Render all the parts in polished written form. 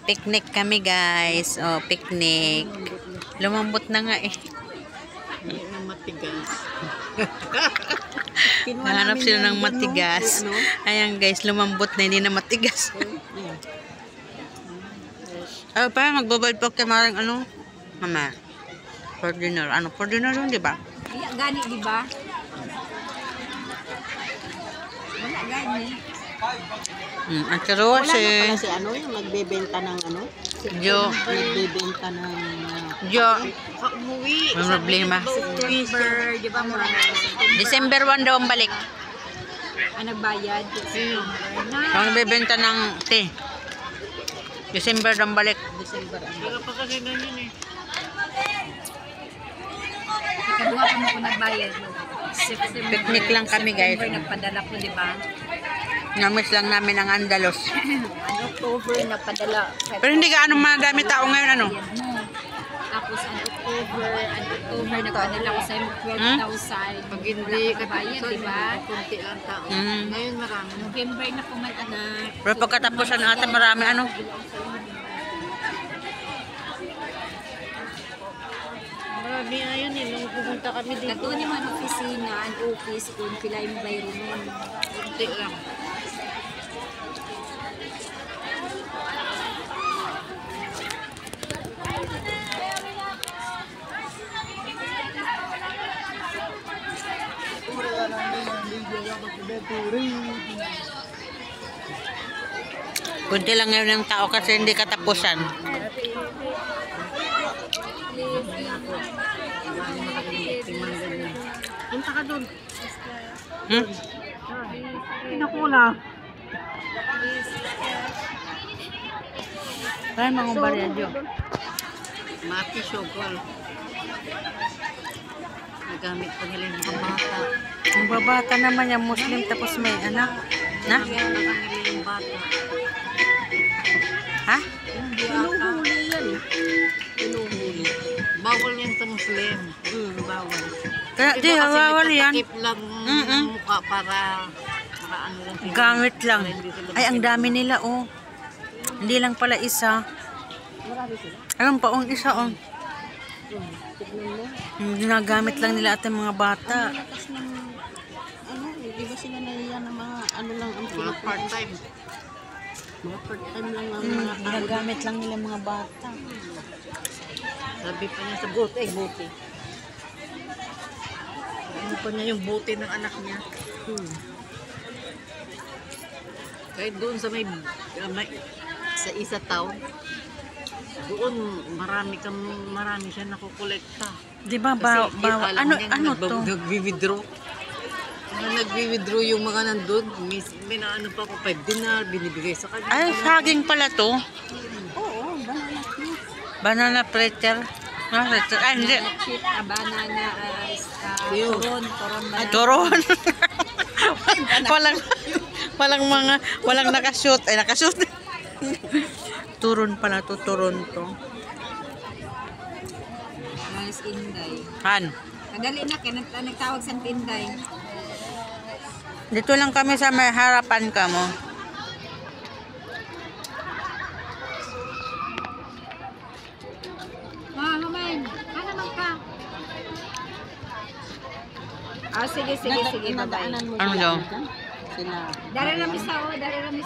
Picnic kami guys. Oh, picnic. Lumambot na nga eh. Hindi na matigas. Nahanap sila ng matigas. Ayan guys, lumambot na, hindi na matigas. Parang magbabad pa kayo maring ano? Mama. For dinner. Ano? For dinner yun, di ba? Gani, di ba? Wala gani. At karoon Wala na pala si ano, yung nagbebenta ng ano? Jo. Nagbebenta ng... Jo. Umuwi. May problema. December, di ba mo? December 1 daw ang balik. Nagbayad. Ang nagbebenta ng tea. December daw ang balik. December. Wala pa kasi na yun eh. Ikaduha ka mo kung nagbayad. September. Picnic lang kami guys. September nagpadala ko, di ba? Namiss lang namin ang Andalos. October nagpadala. Pero hindi ka ano madami tao ngayon ano? Tapos ang October nagpadala ko sa 12,000. Pag hindi bayad, di ba? Kunti lang tao. Ngayon marami. November na po anak. Pero pagkatapusan ata marami ano? Marami ayun eh. Nung pumunta kami dito. Katunin man opisina, ang office, kung pila yung bayro nun. Kunti lang. Kunti lang ngayon ng tao kasi hindi katapusan. Punta ka doon. Pinakula. Kaya mga baryadyo. Mati Shogol. Nagamit pa nila yung bata. Ang babata naman yung Muslim tapos may anak. Na? Nagamit nila yung bata. Ha? Pinuhuli yan eh. Pinuhuli. Bawal yan sa Muslim. Bawal. Kaya di, bawal yan. Takip lang ng mukha para ano lang sila. Gamit lang. Ay, ang dami nila oh. Hindi lang pala isa. Ayun pa, isa oh. Ginagamit lang nila ating mga bata. Ano, di ba sila naiyan ng mga ano lang ang mga part-time. Mga part-time lang ang mga Ginagamit lang nila mga bata. sabi pa niya sa bote, bote. Ano pa niya yung bote ng anak niya. Kahit doon sa may sa isa town, doon marami siya nakukolekta. Di ba ano to? Nagwi-withdraw. Nagwi-withdraw yung mga nandun. May na ano pa ako, 5 dinar, binibigay sa kanya. Ay, saging pala to. Oo, Banana pretter. Ay, hindi. Banana, Turon. walang nakashoot. Ay, nakashoot. Turon pala to, turon to. Mas Inday. Han. Kadali na, kaya nagtawag sa Inday. Dito lang kami sa may harapan ka mo. Humain. Ano naman ka? Sige, bye-bye. Ano daw? Dari rami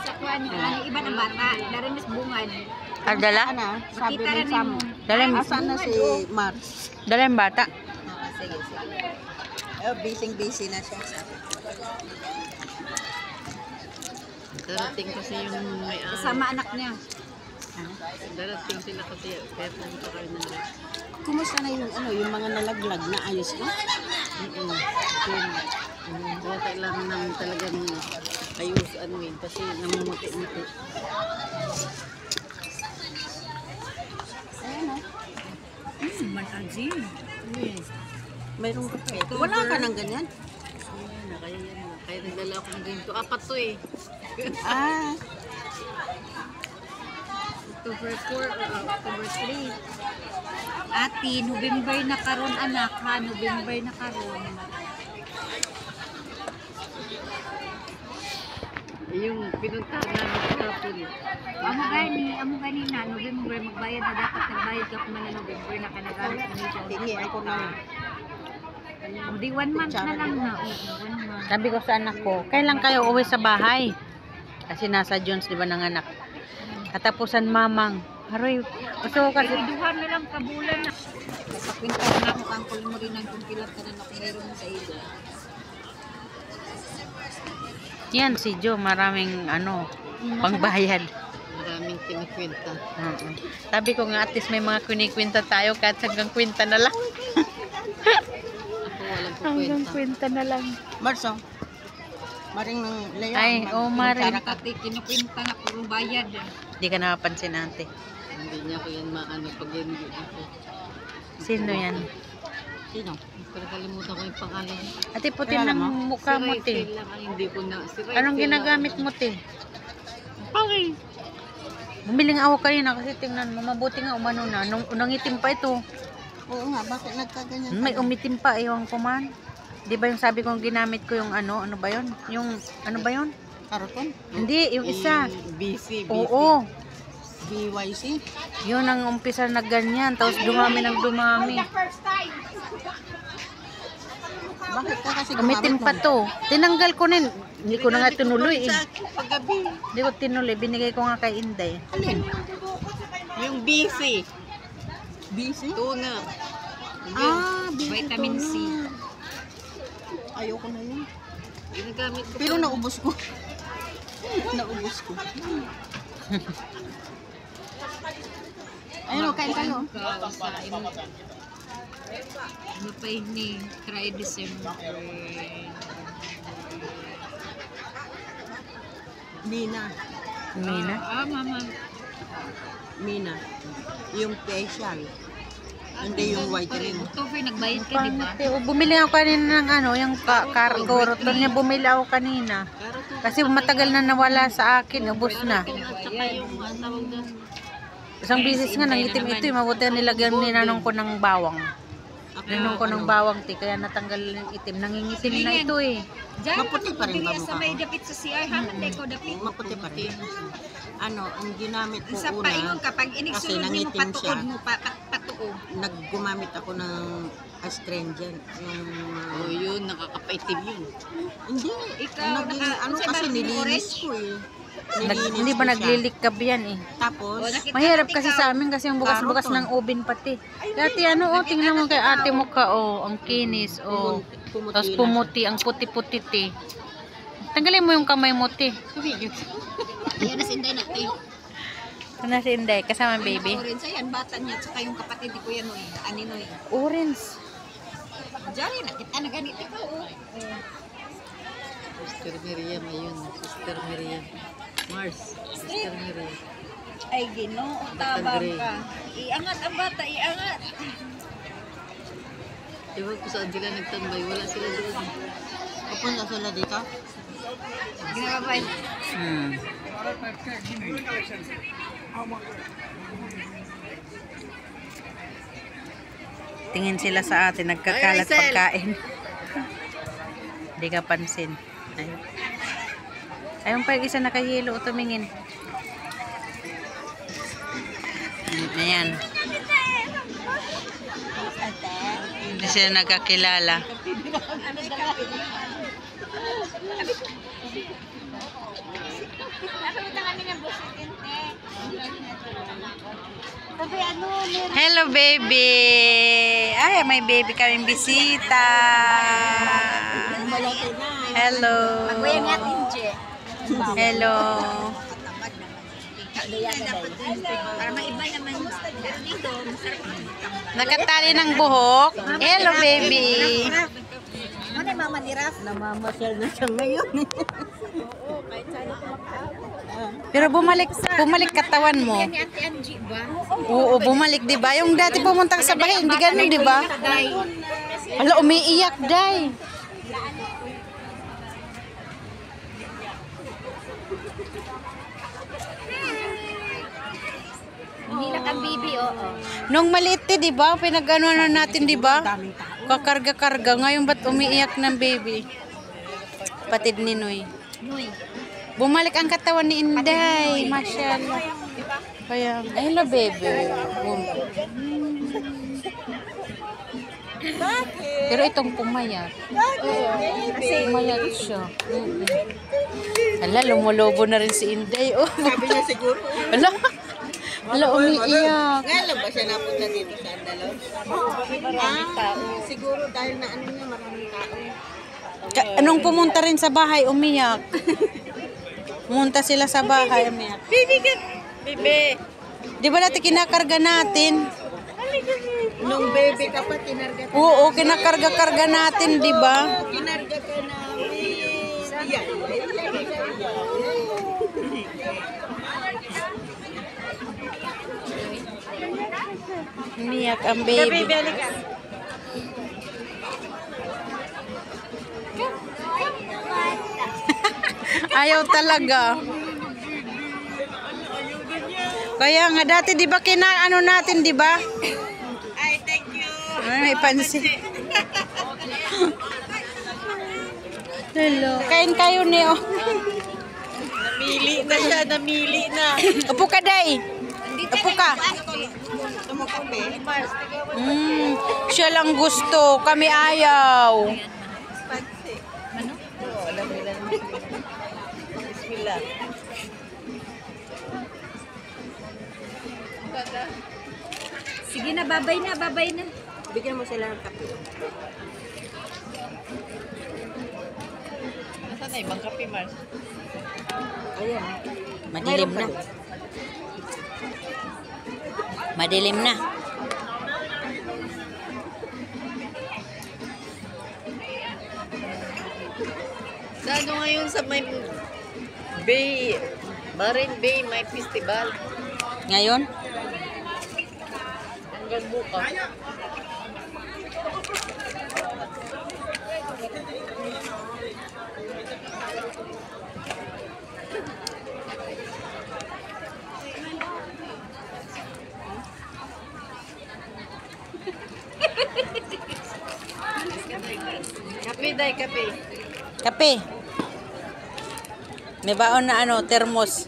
sa kwan. Iba ng bata. Dari mis bungan. Dala? Makita rin mo. Asan na si Mars? Dala yung bata. Sige. Busy na siya. Darating kasi yung may Kasama anak niya. darating sila kasi kaya pumunta kayo na rin. Kumusta na yung mga nalaglag na ayos ko? Kaya kailangan namin talagang ayos kasi namumuti-muti. Managin. Mayroon ka pa. Wala ka ng ganyan? Kaya yan. Kaya nagdala ako ng ganito. 4 to eh. October 4 or October 3. Ati, November na karon anak ha. November na karon. Yung pinuntahan namin kahapon. Amo gani na November magbayad na dapat nagbayad ka kuma na November na kanagamit mo nito. Tingi ako na. Di 1 month na lang na. 1 month. Sabi ko sa anak ko, kailan kayo uwi sa bahay? Kasi nasa Jones, di ba, ng anak. Katapusan mamang. Aroy, gusto ko kasi. Iduhan na lang kabulan na. Pakwintahan na ako kang mo rin ang kung pilat ka na ako meron sa iyo. Yan, si Joe, maraming pangbayad. Maraming kinikwenta. Sabi ko nga, at least may mga kunikwenta tayo kahit hanggang kwenta na lang. Ako walang Hanggang kukwenta. kwenta na lang. Marso. Maring ng layan. Ay, Maring. Kati kinukwinta na puro bayad. Hindi ka napapansin, ate. Hindi niya ko yan maano pag hindi ako. Sino yan? Sino? Pero kalimutan ko yung pangalan. Ate, puti ng mukha mo, Si te. Rachel lang ang hindi ko na. Si Rachel Anong ginagamit mo, te? Okay. Bumili nga ako kanina kasi tingnan mo, mabuti nga umano na. Unang itim pa ito. Oo nga, bakit nagkaganyan? May umitim pa, ewan ko man. Di ba yung sabi kong ginamit ko yung ano ba yun? Yung, ano ba yun? Karoton? Hindi, yung isa. BC. Oo. BYC? Yun ang umpisa na ganyan. Tapos dumami ng dumami. Bakit ka kasi Umitim pa to. Tinanggal ko nin. Hindi ko na nga tinuloy eh. Paggabi. Hindi ko tinuloy. Binigay ko nga kay Inday. Alin? Yung BC. BC? Tuna. BC Vitamin C. Ayoko na yun. Ginagamit ko. Pero naubos ko. Naubos ko. Ayun, kain tayo. Ano pa ini? Try December. Mina. Mina. Mama. Mina. Yung facial. Hindi yung whitening. October nagbayad ka, di ba? Pangit eh. Bumili ako kanina ng yung karoton niya. Bumili ako kanina. Kasi matagal na nawala sa akin. Ubus na. Tsaka yung tawag doon. Isang bisis nga nangitim ito. Mabuti na nilagyan ninanong ko ng bawang. Ninong ko ng bawang ti. Kaya natanggal yung itim. Nangingitim na ito eh. Maputi pa rin ba Sa mukha may ko? dapit sa CR, haman ko dapit. Maputi pa rin. Ano, ang ginamit ko Sa una, paingon kapag kasi inigsulod mo nangitim patuod siya. mo, patuod. Naggumamit ako ng astringent. Yung, Oh, yun. Nakakapaitim yun. hindi. Ikaw, Ano sa kasi Barbie nilinis Orange? ko eh. Hindi ba ko siya. naglilikab yan eh. Tapos, Mahirap kasi sa amin kasi yung bukas-bukas ng oven pati. Dati tingnan mo kay ate mo ka, ang kinis, Tapos pumuti, ang puti-puti ti. Tanggalin mo yung kamay mo ti. Ayan na si Inday natin. Ano si Inday, kasama ang baby? Orange, ayan, bata niya, tsaka yung kapatid ko yan, ani no. Orange. Diyan, nakita na ganito ikaw, Sister Miriam, ayun. Sister Miriam. Mars. Sister Miriam. Ay, Ginoo, tabang ka. Iangat ang bata, iangat. Ewan ko saan sila nagtambay. Wala sila doon. pupunta sila dito. Ginagabay. Tingin sila sa atin, nagkakalat pagkain. Hindi ka pansin. Ayun. Ayun pa yung isa nakahilo, tumingin. Ayan. Hindi sila nagkakilala. Hello baby! Ay, may baby kaming bisita. Hello. Hello. Para maiba naman dito. Nakatali ng buhok. Hello baby. Ano yung mama ni Raf? Namamasyal na siya ngayon. Pero bumalik katawan mo. Ni Ate Angie ba? Oo, bumalik 'di ba? Yung dati pumunta ka sa bahay, hindi ganun 'di ba? Ala, umiiyak, day. Hindi lang ang bibi, oo. Nung maliit 'di ba? Pinag-ano natin 'di ba? Kakarga-karga. Ngayon ba't umiiyak ng baby? Patid ni Noy. Noy. Bumalik ang katawan ni Inday. Masyaallah. Kaya, ay, hello, baby. Pero itong pumayat. Pumayat siya. Hala, lumulubo na rin si Inday. Oh. Sabi niya siguro. Hala. Hala, umiiyak. Ngayon lang ba siya napunta dito sa Andalon? Maraming tao. Siguro dahil na ano niya, maraming tao. Anong pumunta rin sa bahay, umiyak. Pumunta sila sa bahay, umiyak. Bebe! Di ba dati kinakarga natin? Nung baby ka pa, kinarga ka. Oo, kinakarga-karga natin, di ba? Kinarga ka namin. Yan. Umiyak ang baby. Ayaw talaga. Kaya nga dati di ba kinaano natin, di ba? Ay, thank you. Ay, pansin. Hello. Kain kayo niyo. Namili na siya, namili na. Upo ka, Day. Upo ka. Tumukabe. Siya lang gusto. Kami ayaw. Bismillah. Sige na, babay na, babay na. Bigyan mo sila ng kape. Nasaan na ibang kape, Mars? Ayan. Madilim na. Madilim na. Sa ano ngayon sa may Bay, Marin Bay, may festival. Ngayon? Hanggang bukas. Kape, Day, kape. Kape. May baon na ano, termos.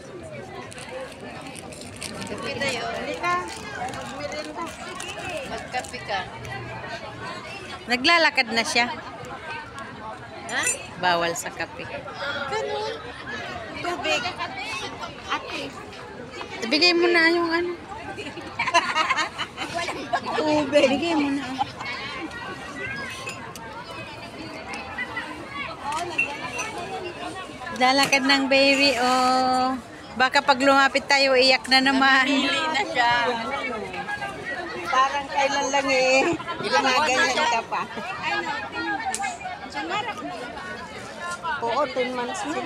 Kape, Day, oh. Magkape ka. Naglalakad na siya. Ha? Bawal sa kape. Tubig. Bigay mo na yung ano. Tubig. Bigay mo na. Lalakad ng baby, oh. Baka pag lumapit tayo, iyak na naman. Namili na siya. Parang kailan lang eh. Ganyan ka pa. Oo, 10 months na.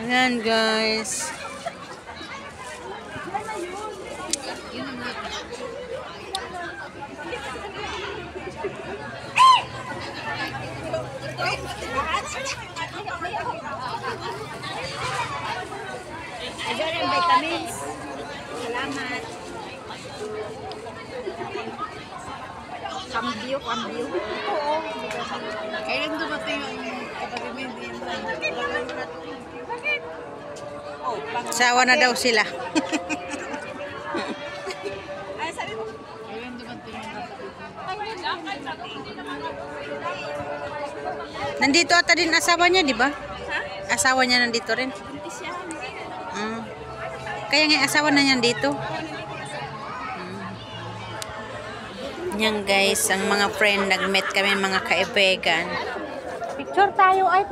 Ayan, guys. Ayan ang vitamins. Salamat. Cambio, cambio. Kailan dumating ang kapatid mo hindi Sawa na daw sila. Kailan dumating ang Nandito ata din asawa niya, di ba? Asawa niya nandito rin. Kaya nga asawa na niya dito. Yan guys, ang mga friend, nag-meet kami mga kaibigan. Picture tayo, ay